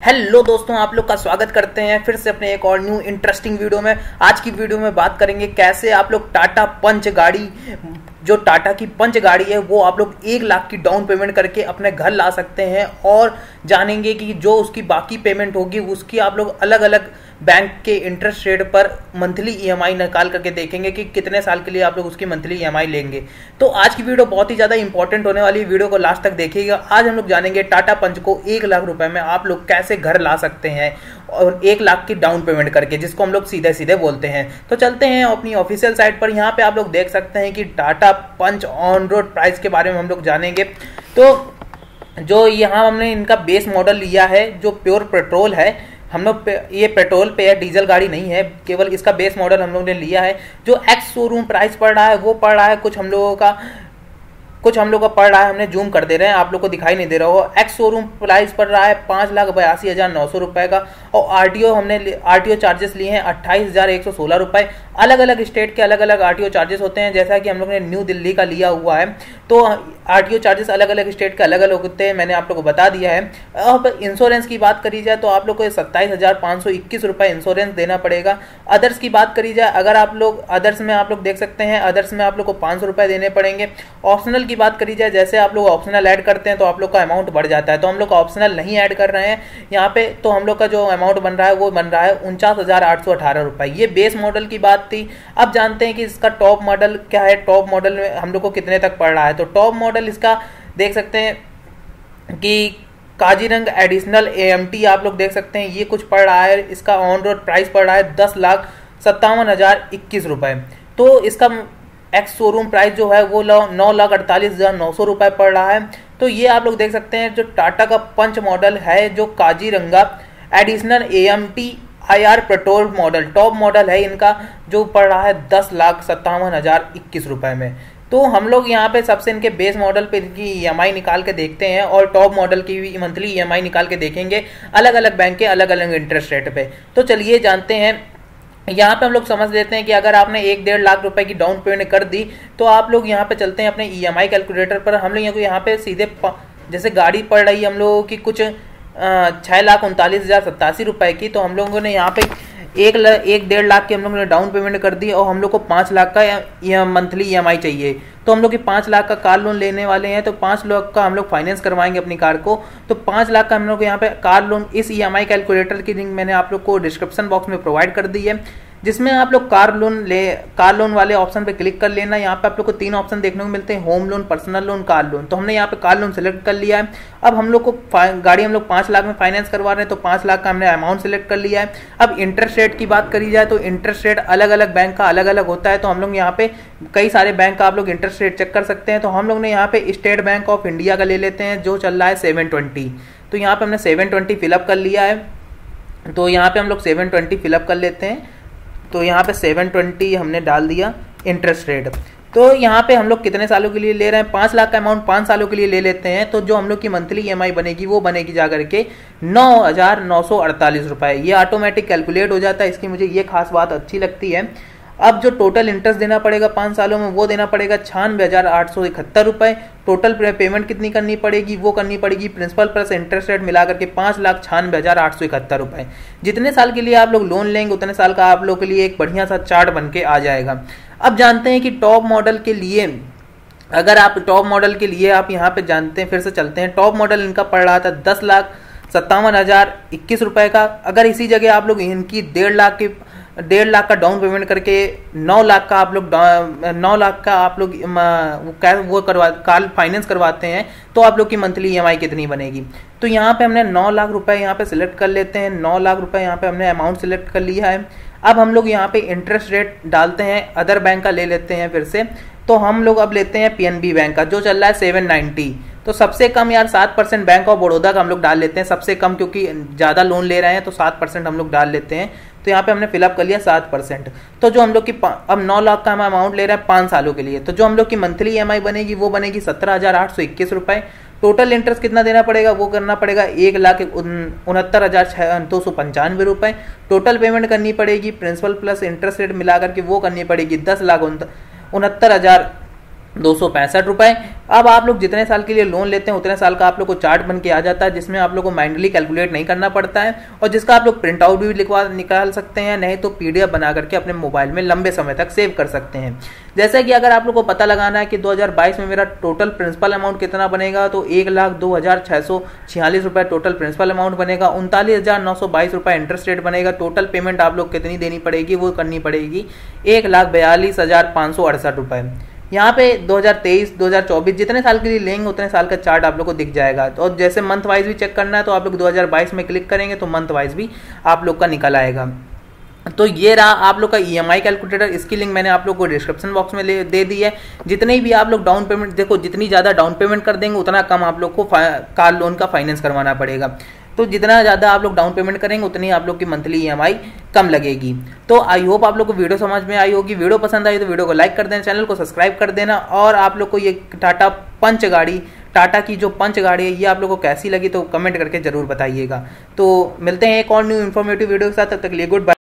Hello दोस्तों, आप लोग का स्वागत करते हैं फिर से अपने एक और न्यू इंटरेस्टिंग वीडियो में। आज की वीडियो में बात करेंगे कैसे आप लोग टाटा पंच गाड़ी, जो टाटा की पंच गाड़ी है, वो आप लोग 1 लाख की डाउन पेमेंट करके अपने घर ला सकते हैं। और जानेंगे कि जो उसकी बाकी पेमेंट होगी उसकी आप लोग अलग अलग बैंक के इंटरेस्ट रेट पर मंथली ईएमआई निकाल करके देखेंगे कि कितने साल के लिए आप लोग उसकी मंथली ईएमआई लेंगे। तो आज की वीडियो बहुत ही ज़्यादा इंपॉर्टेंट होने वाली है, वीडियो को लास्ट तक देखिएगा। आज हम लोग जानेंगे टाटा पंच को 1 लाख रुपए में आप लोग कैसे घर ला सकते हैं और 1 लाख की डाउन पेमेंट करके, जिसको हम लोग सीधे सीधे बोलते हैं। तो चलते हैं अपनी ऑफिशियल साइट पर। यहाँ पे आप लोग देख सकते हैं कि टाटा पंच ऑन रोड प्राइस के बारे में हम लोग जानेंगे। तो जो यहाँ हमने इनका बेस मॉडल लिया है जो प्योर पेट्रोल है, हम लोग ये पेट्रोल पे है, डीजल गाड़ी नहीं है, केवल इसका बेस मॉडल हम लोग ने लिया है। जो एक्स शोरूम प्राइस पड़ रहा है वो पड़ रहा है कुछ हम लोगों का पड़ रहा है, हमने जूम कर दे रहे हैं, आप लोग को दिखाई नहीं दे रहा हो। एक्स शोरूम प्राइस पड़ रहा है 5,82,900 रुपए का। और आरटीओ चार्जेस लिए हैं 28,116 रुपए। अलग अलग स्टेट के अलग अलग आरटीओ चार्जेस होते हैं, जैसा कि हम लोग ने न्यू दिल्ली का लिया हुआ है। तो आरटीओ चार्जेस अलग अलग स्टेट के अलग अलग होते हैं, मैंने आप लोग को बता दिया है। अब इंश्योरेंस की बात करी जाए तो आप लोग को 27,521 रुपए इंश्योरेंस देना पड़ेगा। अदर्स की बात करी जाए, अगर आप लोग अदर्स में आप लोग देख सकते हैं, अदर्स में आप लोग को 500 रुपए देने पड़ेंगे। ऑप्शनल की बात करी जाए, जैसे आप लोग ऑप्शनल ऐड करते हैं तो आप लोग का अमाउंट बढ़ जाता है। तो हम लोग ऑप्शनल नहीं ऐड कर रहे हैं यहाँ पे, तो हम लोग का जो अमाउंट बन रहा है वो बन रहा है 49,818 रुपए। ये बेस मॉडल की बात थी। अब जानते हैं कि इसका टॉप मॉडल क्या है, टॉप मॉडल में हम लोग को कितने तक पड़ रहा है। तो टॉप मॉडल इसका देख सकते हैं कि काजीरंग एडिशनल एएमटी आप लोग देख सकते हैं, ये कुछ पड़ रहा है। इसका ऑन रोड प्राइस पड़ रहा है 10,57,021 रुपए। तो इसका एक्स शोरूम प्राइस जो है वो 9,48,900 रुपए पड़ रहा है। तो ये आप लोग देख सकते हैं जो टाटा का पंच मॉडल है, जो Kaziranga additional AMT IR petrol model top model है, इनका जो पड़ रहा है 10,57,021 रुपए में। तो हम लोग यहाँ पे सबसे इनके बेस मॉडल पे इनकी ईएमआई निकाल के देखते हैं और टॉप मॉडल की भी मंथली ईएमआई निकाल के देखेंगे अलग अलग बैंक के अलग अलग इंटरेस्ट रेट पे। तो चलिए जानते हैं। यहाँ पे हम लोग समझ लेते हैं कि अगर आपने 1-1.5 लाख रुपए की डाउन पेमेंट कर दी तो आप लोग यहाँ पे चलते हैं अपने ईएमआई कैलकुलेटर पर। हम लोग यहाँ पे सीधे जैसे गाड़ी पड़ रही है हम लोगों की कुछ 6,39,087 रुपए की, तो हम लोगों ने यहाँ पे 1-1.5 लाख की हम लोगों ने डाउन पेमेंट कर दी और हम लोग को 5 लाख का मंथली ईएमआई चाहिए। तो हम लोग की 5 लाख का कार लोन लेने वाले हैं, तो 5 लाख का हम लोग फाइनेंस करवाएंगे अपनी कार को। तो 5 लाख का हम लोग यहाँ पे कार लोन, इस ईएमआई कैलकुलेटर की लिंक मैंने आप लोग को डिस्क्रिप्शन बॉक्स में प्रोवाइड कर दी है, जिसमें आप लोग कार लोन वाले ऑप्शन पे क्लिक कर लेना। यहाँ पे आप लोग को 3 ऑप्शन देखने को मिलते हैं, home loan, personal loan, car loan. तो हमने यहाँ पे कार लोन सेलेक्ट कर लिया है। अब हम लोग को गाड़ी हम लोग 5 लाख में फाइनेंस करवा रहे हैं, तो 5 लाख का हमने अमाउंट सेलेक्ट कर लिया है। अब इंटरेस्ट रेट की बात करी जाए तो इंटरेस्ट रेट अलग अलग बैंक का अलग अलग होता है। तो हम लोग यहाँ पे कई सारे बैंक का आप लोग इंटरेस्ट रेट चेक कर सकते हैं। तो हम लोग ने यहाँ पे स्टेट बैंक ऑफ इंडिया का ले लेते हैं, जो चल रहा है 720। तो यहाँ पे हमने 720 फिलअप कर लिया है। तो यहाँ पे हम लोग 720 फिलअप कर लेते हैं। तो यहाँ पे 720 हमने डाल दिया इंटरेस्ट रेट। तो यहाँ पे हम लोग कितने सालों के लिए ले रहे हैं, 5 लाख का अमाउंट 5 सालों के लिए ले लेते हैं। तो जो हम लोग की मंथली ईएमआई बनेगी वो बनेगी जाकर के 9,948 रुपए। ये ऑटोमेटिक कैलकुलेट हो जाता है, इसकी मुझे ये खास बात अच्छी लगती है। अब जो टोटल इंटरेस्ट देना पड़ेगा 5 सालों में वो देना पड़ेगा 96,871 रुपए। टोटल पेमेंट कितनी करनी पड़ेगी, वो करनी पड़ेगी प्रिंसिपल प्लस इंटरेस्ट रेट मिला करके 5,96,871 रुपए। जितने साल के लिए आप लोग लोन लेंगे उतने साल का आप लोग के लिए एक बढ़िया सा चार्ट बन के आ जाएगा। अब जानते हैं कि टॉप मॉडल के लिए, अगर आप टॉप मॉडल के लिए आप यहाँ पे जानते हैं, फिर से चलते हैं। टॉप मॉडल इनका पड़ रहा था 10,57,021 रुपए का। अगर इसी जगह आप लोग इनकी 1.5 लाख का डाउन पेमेंट करके 9 लाख का आप लोग वो कार फाइनेंस करवाते हैं, तो आप लोग की मंथली ईएमआई कितनी बनेगी। तो यहाँ पे हमने 9 लाख रुपए यहाँ पे सिलेक्ट कर लेते हैं। 9 लाख रुपए यहाँ पे हमने अमाउंट सिलेक्ट कर लिया है। अब हम लोग यहाँ पे इंटरेस्ट रेट डालते हैं, अदर बैंक का ले लेते हैं फिर से। तो हम लोग अब लेते हैं पीएनबी बैंक का, जो चल रहा है 790। तो सबसे कम यार 7% बैंक ऑफ बड़ौदा का हम लोग डाल लेते हैं, सबसे कम, क्योंकि ज़्यादा लोन ले रहे हैं तो 7% हम लोग डाल लेते हैं। तो यहाँ पे हमने फिलअप कर लिया 7%। तो जो हम लोग की अब 9 लाख का हम अमाउंट ले रहे हैं 5 सालों के लिए, तो जो हम लोग की मंथली ईएमआई बनेगी वो बनेगी 17,821 रुपए। टोटल इंटरेस्ट कितना देना पड़ेगा, वो करना पड़ेगा 1,69,295 रुपए। टोटल पेमेंट करनी पड़ेगी प्रिंसिपल प्लस इंटरेस्ट रेट मिला करके, वो करनी पड़ेगी 10,69,000 265 रुपए। अब आप लोग जितने साल के लिए लोन लेते हैं उतने साल का आप लोग को चार्ट बन के आ जाता है, जिसमें आप लोग को माइंडली कैलकुलेट नहीं करना पड़ता है और जिसका आप लोग प्रिंट आउट भी निकाल सकते हैं, नहीं तो पीडीएफ बना करके अपने मोबाइल में लंबे समय तक सेव कर सकते हैं। जैसे कि अगर आप लोग को पता लगाना है कि 2022 में मेरा टोटल प्रिंसिपल अमाउंट कितना बनेगा, तो 1,02,646 रुपए टोटल प्रिंसिपल अमाउंट बनेगा, 39,922 रुपए इंटरेस्ट रेट बनेगा। टोटल पेमेंट आप लोग कितनी देनी पड़ेगी, वो करनी पड़ेगी 1,42,568 रुपए। यहाँ पे 2023, 2024 जितने साल के लिए लेंगे उतने साल का चार्ट आप लोग को दिख जाएगा। तो और जैसे मंथ वाइज भी चेक करना है तो आप लोग 2022 में क्लिक करेंगे तो मंथ वाइज भी आप लोग का निकल आएगा। तो ये रहा आप लोग का ईएमआई कैलकुलेटर। इसकी लिंक मैंने आप लोग को डिस्क्रिप्शन बॉक्स में दे दी है। जितने भी आप लोग डाउन पेमेंट, देखो जितनी ज़्यादा डाउन पेमेंट कर देंगे उतना कम आप लोग को कार लोन का फाइनेंस करवाना पड़ेगा। तो जितना ज़्यादा आप लोग डाउन पेमेंट करेंगे उतनी आप लोग की मंथली ईएमआई कम लगेगी। तो आई होप आप लोग को वीडियो समझ में आई होगी। वीडियो पसंद आई तो वीडियो को लाइक कर देना, चैनल को सब्सक्राइब कर देना। और आप लोग को ये टाटा पंच गाड़ी, टाटा की जो पंच गाड़ी है, ये आप लोग को कैसी लगी तो कमेंट करके जरूर बताइएगा। तो मिलते हैं एक और न्यू इन्फॉर्मेटिव वीडियो के साथ, तब तक के लिए गुड बाय।